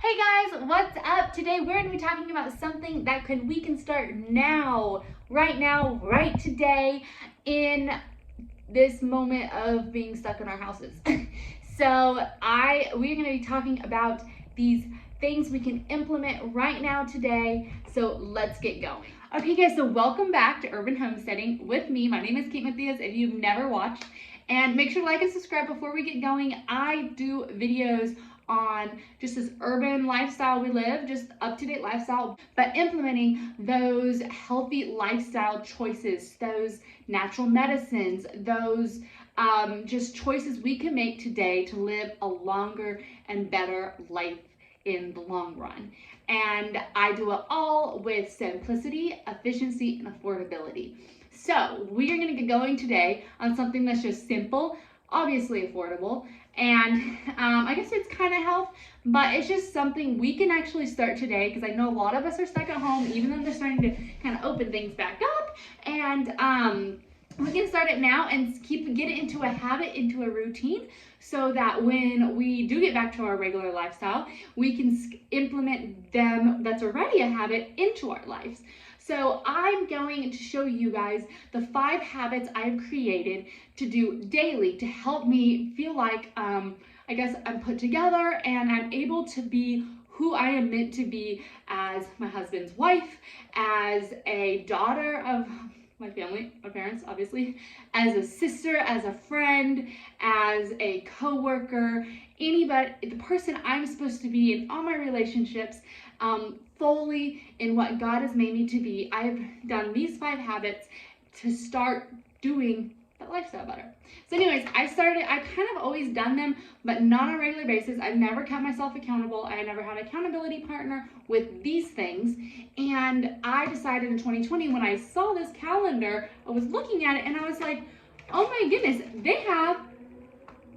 Hey guys, what's up? Today we're going to be talking about something that we can start now, right today, in this moment of being stuck in our houses. We're going to be talking about these things we can implement right now today. So let's get going. Okay guys, so welcome back to Urban Homesteading with me. My name is Matias if you've never watched. And make sure to like and subscribe before we get going. I do videos on just this urban lifestyle we live, just up-to-date lifestyle, but implementing those healthy lifestyle choices, those natural medicines, those just choices we can make today to live a longer and better life in the long run. And I do it all with simplicity, efficiency, and affordability. So we are going to get going today on something that's just simple, obviously affordable, and I guess it's kind of health, but it's just something we can actually start today, because I know a lot of us are stuck at home, even though they're starting to kind of open things back up, and we can start it now and get it into a habit, into a routine, so that when we do get back to our regular lifestyle, we can implement them that's already a habit into our lives. So I'm going to show you guys the 5 habits I've created to do daily to help me feel like I guess I'm put together and I'm able to be who I am meant to be as my husband's wife, as a daughter of my family, my parents, obviously, as a sister, as a friend, as a co-worker, anybody, the person I'm supposed to be in all my relationships, fully in what God has made me to be. I've done these 5 habits to start doing that lifestyle better. So anyways, I've kind of always done them, but not on a regular basis. I've never kept myself accountable. I never had an accountability partner with these things. And I decided in 2020, when I saw this calendar, I was looking at it and I was like, oh my goodness, they have,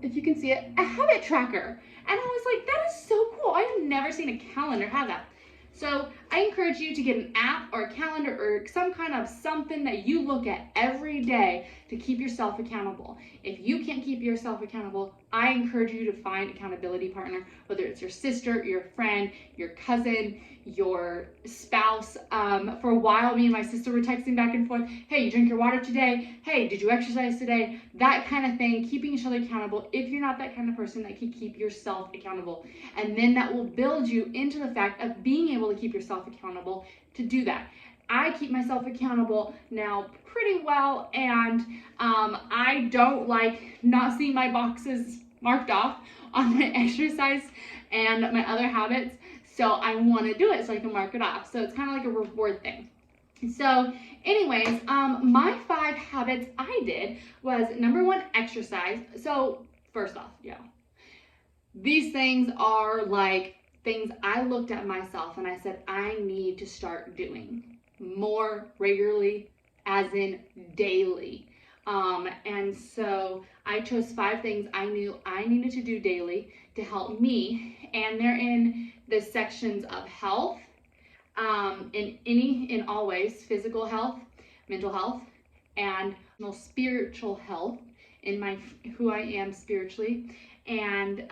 if you can see it, a habit tracker. And I was like, that is so cool. I've never seen a calendar have that. So I encourage you to get an app or a calendar or some kind of something that you look at every day to keep yourself accountable. If you can't keep yourself accountable, I encourage you to find an accountability partner, whether it's your sister, your friend, your cousin, your spouse. For a while, me and my sister were texting back and forth, hey, you drink your water today? Hey, did you exercise today? That kind of thing, keeping each other accountable if you're not that kind of person that can keep yourself accountable. And then that will build you into the fact of being able to keep yourself accountable to do that. I keep myself accountable now pretty well, and I don't like not seeing my boxes marked off on my exercise and my other habits. So I want to do it so I can mark it off. So it's kind of like a reward thing. So anyways, my 5 habits I did was, number 1, exercise. So first off, these things are like things I looked at myself and I said, I need to start doing more regularly, as in daily. And so I chose 5 things I knew I needed to do daily to help me, and they're in the sections of health, in all ways, physical health, mental health, and spiritual health in who I am spiritually, and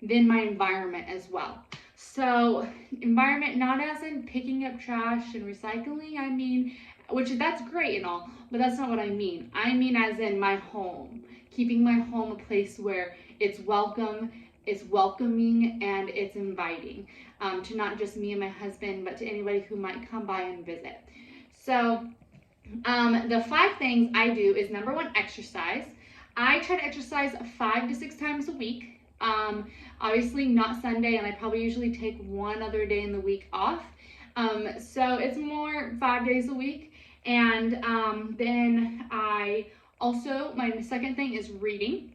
then my environment as well. So environment, not as in picking up trash and recycling, I mean, that's great and all, but that's not what I mean. I mean as in my home, keeping my home a place where it's welcome, it's welcoming, and it's inviting, to not just me and my husband, but to anybody who might come by and visit. So the 5 things I do is, number 1, exercise. I try to exercise 5 to 6 times a week. Obviously not Sunday, and I probably usually take one other day in the week off. So it's more 5 days a week. And then my second thing is reading.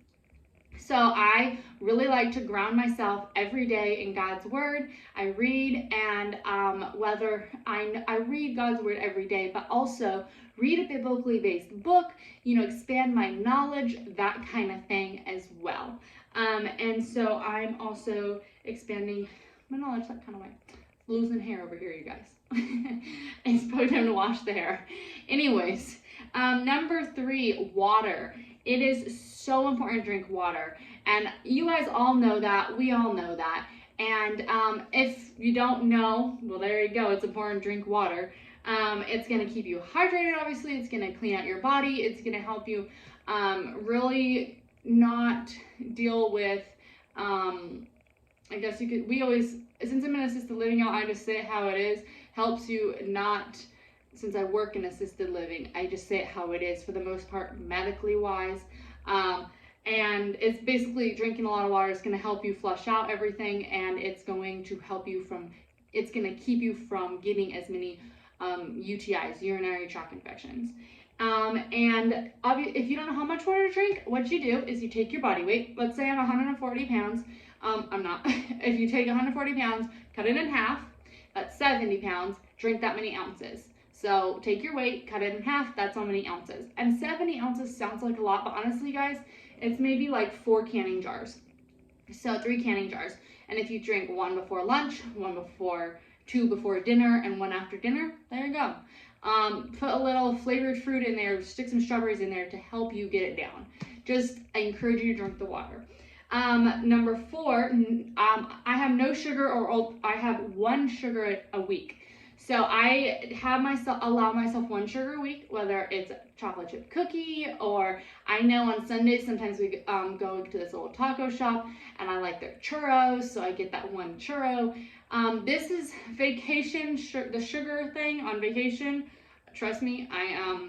So I really like to ground myself every day in God's Word. I read, and whether I read God's Word every day, but also read a biblically based book, expand my knowledge, that kind of thing as well. And so I'm also expanding my knowledge that kind of way. Losing hair over here, you guys. It's probably time to wash the hair. Anyways, number 3, water. It is so important to drink water. And you guys all know that. We all know that. And if you don't know, well, there you go. It's important to drink water. It's going to keep you hydrated, obviously. It's going to clean out your body. It's going to help you really not deal with, I guess you could, we always, since I'm in assisted living, y'all, I just say it how it is. Helps you not, since I work in assisted living, I just say it how it is for the most part, medically wise. And it's basically drinking a lot of water is going to help you flush out everything, and it's going to help you from, it's going to keep you from getting as many UTIs, urinary tract infections. And if you don't know how much water to drink, what you do is you take your body weight. Let's say I'm 140 pounds. I'm not. If you take 140 pounds, cut it in half, that's 70 pounds, drink that many ounces. So take your weight, cut it in half, that's how many ounces. And 70 ounces sounds like a lot, but honestly, guys, it's maybe like 4 canning jars. So 3 canning jars. And if you drink 1 before lunch, 2 before dinner, and 1 after dinner, there you go. Put a little flavored fruit in there, stick some strawberries in there to help you get it down. I encourage you to drink the water. Number 4, I have no sugar, or I have 1 sugar a week. So I allow myself 1 sugar a week, whether it's a chocolate chip cookie, or I know on Sundays sometimes we go to this little taco shop and I like their churros, so I get that 1 churro. This is vacation, the sugar thing on vacation. Trust me, I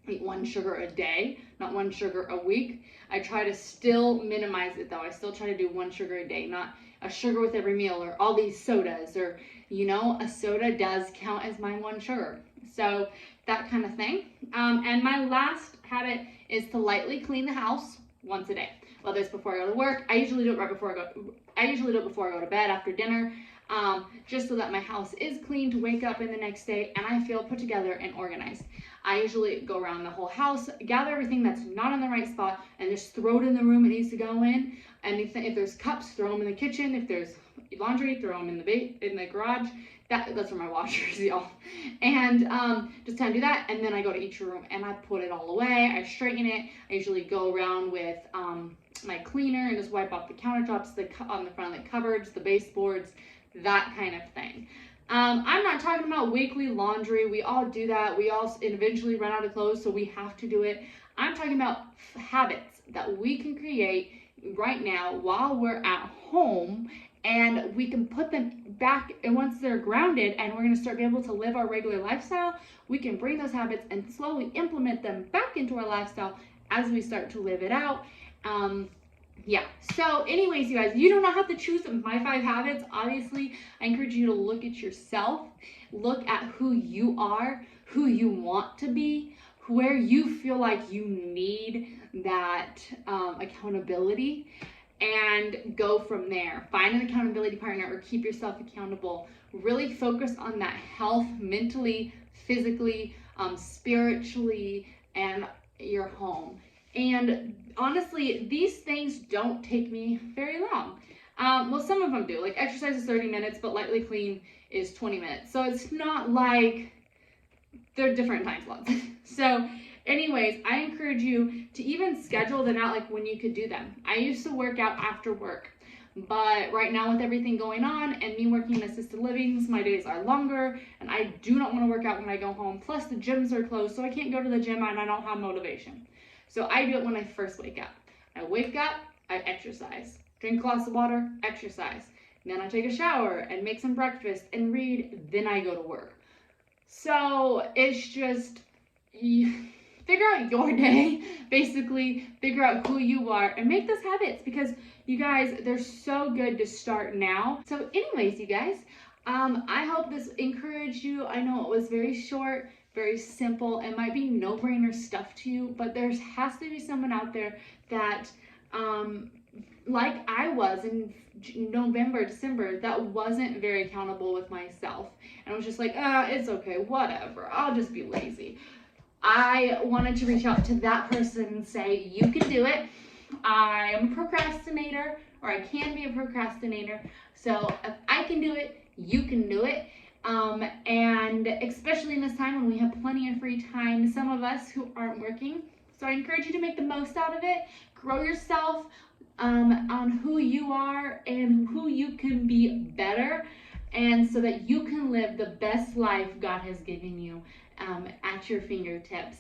eat 1 sugar a day, not 1 sugar a week. I try to still minimize it though. I still try to do 1 sugar a day, not a sugar with every meal, or all these sodas, or a soda does count as my 1 sugar. So that kind of thing. And my last habit is to lightly clean the house once a day. Whether it's before I go to work, I usually do it before I go to bed after dinner, just so that my house is clean to wake up in the next day and I feel put together and organized. I usually go around the whole house, gather everything that's not in the right spot, and just throw it in the room it needs to go in. And if there's cups, throw them in the kitchen. If there's laundry, throw them in the garage. That's where my washer is, y'all. And just kind of do that, and then I go to each room and I put it all away. I straighten it. I usually go around with my cleaner and just wipe off the countertops, on the front of the cupboards, the baseboards, that kind of thing. I'm not talking about weekly laundry. We all do that. We all eventually run out of clothes, so we have to do it. I'm talking about habits that we can create right now while we're at home, and we can put them back, and once they're grounded and we're going to start being able to live our regular lifestyle, we can bring those habits and slowly implement them back into our lifestyle as we start to live it out. Yeah, so anyways, you guys, you do not have to choose my 5 habits. Obviously, I encourage you to look at yourself, look at who you are, who you want to be, where you feel like you need that accountability, and go from there. Find an accountability partner or keep yourself accountable. Really focus on that health mentally, physically, spiritually, and your home. And honestly, these things don't take me very long. Well, some of them do. Like exercise is 30 minutes, but lightly clean is 20 minutes. So it's not like they're different time slots. So anyways, I encourage you to even schedule them out, like when you could do them. I used to work out after work, but right now with everything going on and me working in assisted livings, my days are longer and I do not want to work out when I go home. Plus the gyms are closed, so I can't go to the gym and I don't have motivation. So I do it when I first wake up. I wake up, I exercise, drink a glass of water, exercise. Then I take a shower and make some breakfast and read, then I go to work. So it's just, figure out your day, basically figure out who you are and make those habits, because you guys, they're so good to start now. So anyways, you guys, I hope this encouraged you. I know it was very short, very simple. It might be no-brainer stuff to you, but there has to be someone out there that, like I was in November, December, that wasn't very accountable with myself. And I was just like, it's okay, whatever. I'll just be lazy. I wanted to reach out to that person and say, you can do it. I am a procrastinator, or I can be a procrastinator. So if I can do it, you can do it. And especially in this time when we have plenty of free time, some of us who aren't working. So I encourage you to make the most out of it, grow yourself, on who you are and who you can be better, and so that you can live the best life God has given you at your fingertips,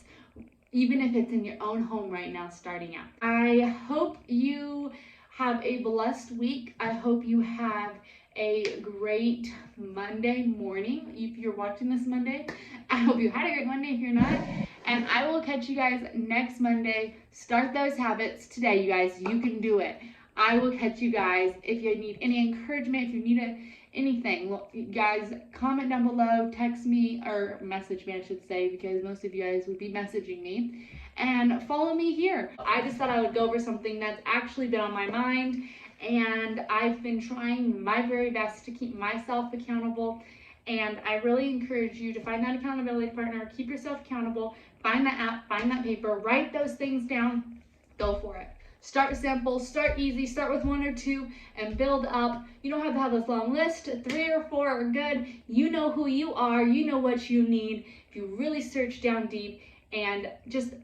even if it's in your own home right now starting out. I hope you have a blessed week. I hope you have a great Monday morning. If you're watching this Monday, I hope you had a great Monday if you're not. And I will catch you guys next Monday. Start those habits today, you guys. You can do it. I will catch you guys. If you need any encouragement, if you need anything, well, you guys, comment down below, text me, or message me, I should say, because most of you guys would be messaging me. And follow me here. I just thought I would go over something that's actually been on my mind, and I've been trying my very best to keep myself accountable. And I really encourage you to find that accountability partner, keep yourself accountable, find that app, find that paper, write those things down, go for it. Start simple, start easy, start with 1 or 2 and build up. You don't have to have this long list. 3 or 4 are good. You know who you are, you know what you need. If you really search down deep and just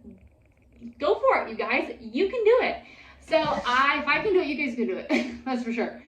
go for it, you guys. You can do it. So if I can do it, you guys can do it. That's for sure.